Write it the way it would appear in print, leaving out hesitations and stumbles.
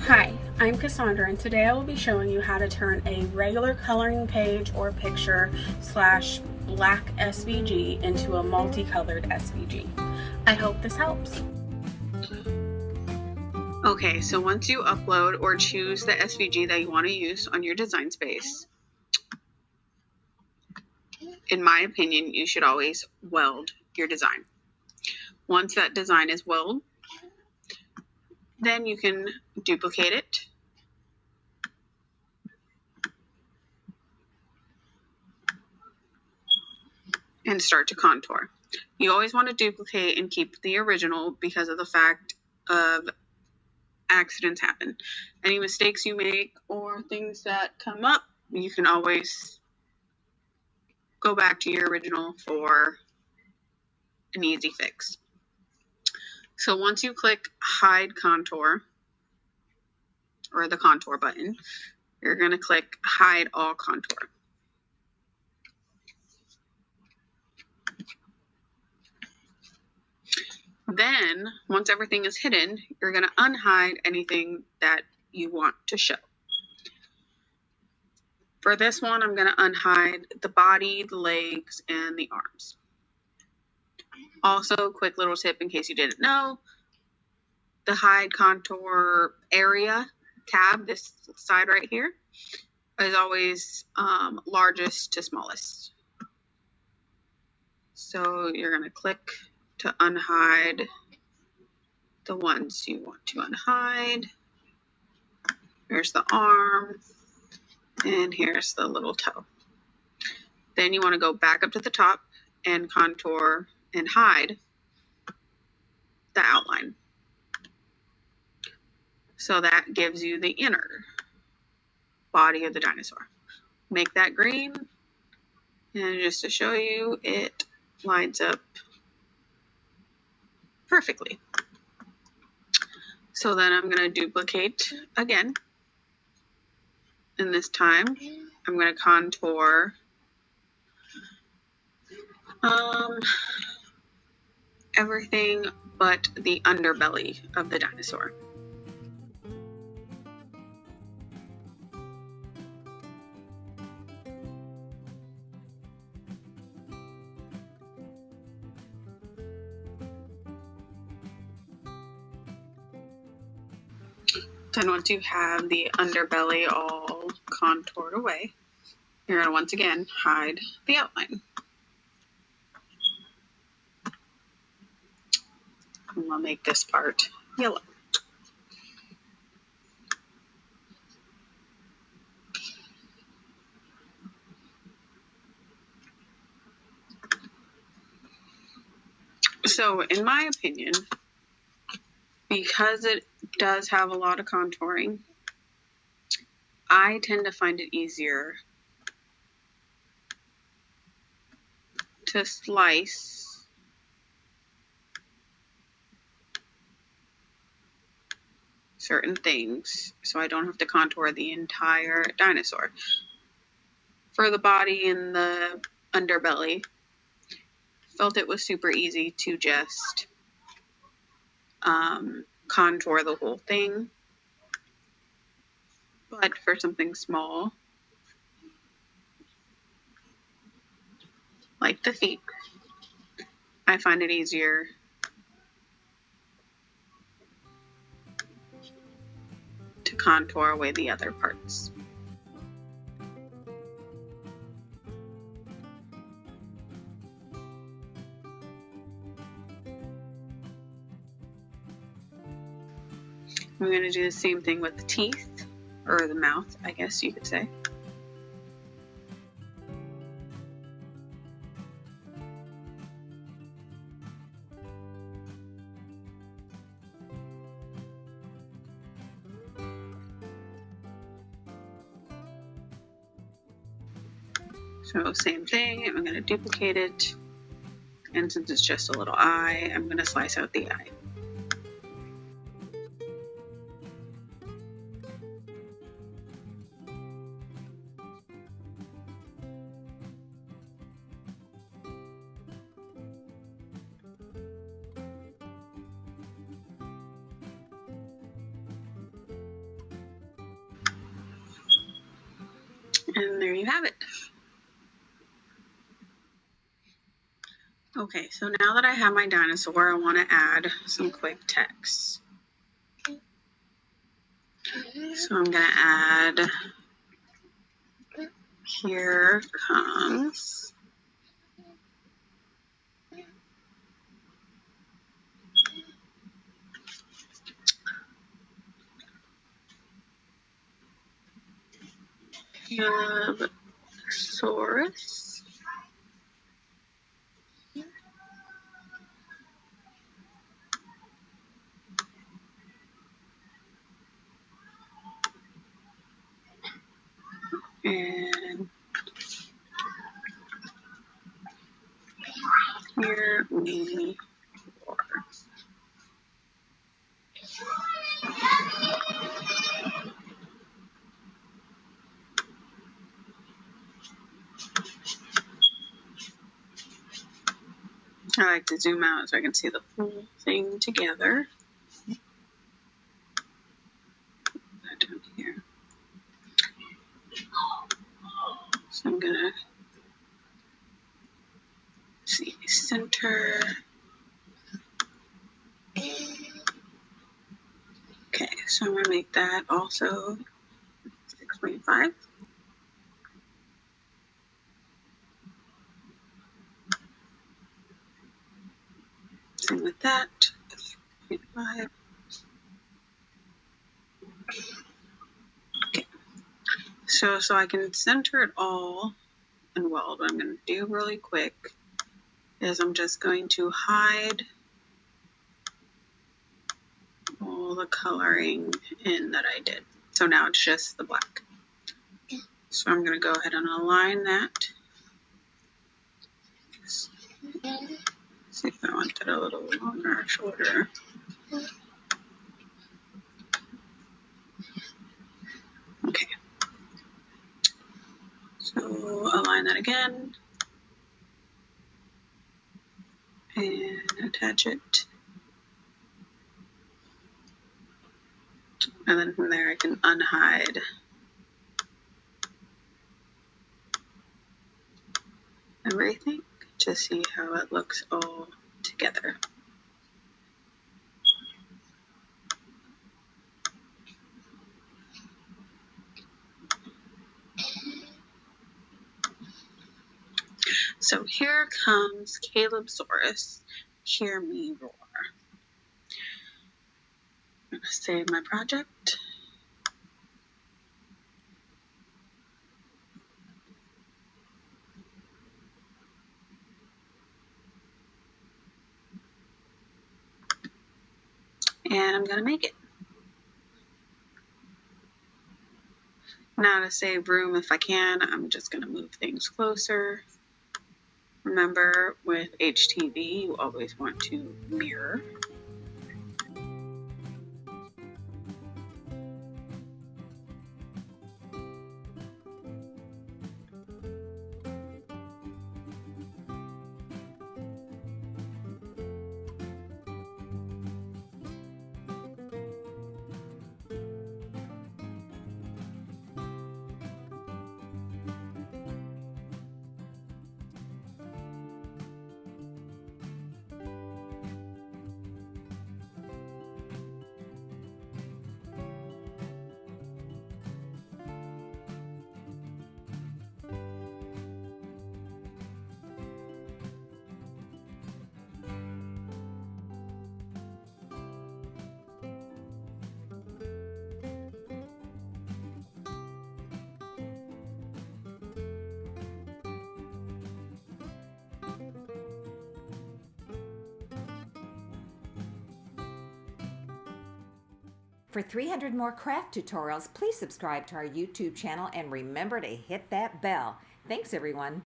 Hi, I'm Cassaundra, and today I will be showing you how to turn a regular coloring page or picture slash black SVG into a multicolored SVG. I hope this helps. Okay, so once you upload or choose the SVG that you want to use on your design space, in my opinion, you should always weld your design. Once that design is welded, then you can duplicate it and start to contour. You always want to duplicate and keep the original because of the fact of accidents happen. Any mistakes you make or things that come up, you can always go back to your original for an easy fix. So once you click hide contour, or the contour button, you're going to click hide all contour. Then once everything is hidden, you're going to unhide anything that you want to show. For this one, I'm going to unhide the body, the legs, and the arms. Also, quick little tip in case you didn't know, the hide contour area tab, this side right here, is always largest to smallest. So you're going to click to unhide the ones you want to unhide. Here's the arm, and here's the little toe. Then you want to go back up to the top and contour and hide the outline. So that gives you the inner body of the dinosaur. Make that green, and just to show you, it lines up perfectly. So then I'm going to duplicate again, and this time I'm going to contour everything but the underbelly of the dinosaur. Then once you have the underbelly all contoured away, you're going to once again hide the outline. And we'll make this part yellow. So in my opinion, because it does have a lot of contouring, I tend to find it easier to slice certain things so I don't have to contour the entire dinosaur. For the body and the underbelly, felt it was super easy to just contour the whole thing. But for something small, like the feet, I find it easier to contour away the other parts. I'm going to do the same thing with the teeth, or the mouth, I guess you could say. So same thing, I'm going to duplicate it, and since it's just a little eye, I'm going to slice out the eye. you have it. Okay, so now that I have my dinosaur, I want to add some quick text. So I'm going to add, here comes Calebsaurus. And here we are. I like to zoom out so I can see the full thing together. That down here. So I'm gonna see center. Okay, so I'm gonna make that also 6.5. Same with that. 6.5. Okay. So I can center it all and weld. What I'm gonna do really quick is I'm just going to hide all the coloring in that I did. So now it's just the black. So I'm going to go ahead and align that. See if I want that a little longer or shorter. Okay. So align that again. And attach it. And then from there I can unhide everything to see how it looks all together. So here comes Calebsaurus. Hear me roar. I'm going to save my project. And I'm going to make it. Now to save room if I can, I'm just going to move things closer. Remember, with HTV, you always want to mirror. For 300 more craft tutorials, please subscribe to our YouTube channel and remember to hit that bell. Thanks, everyone.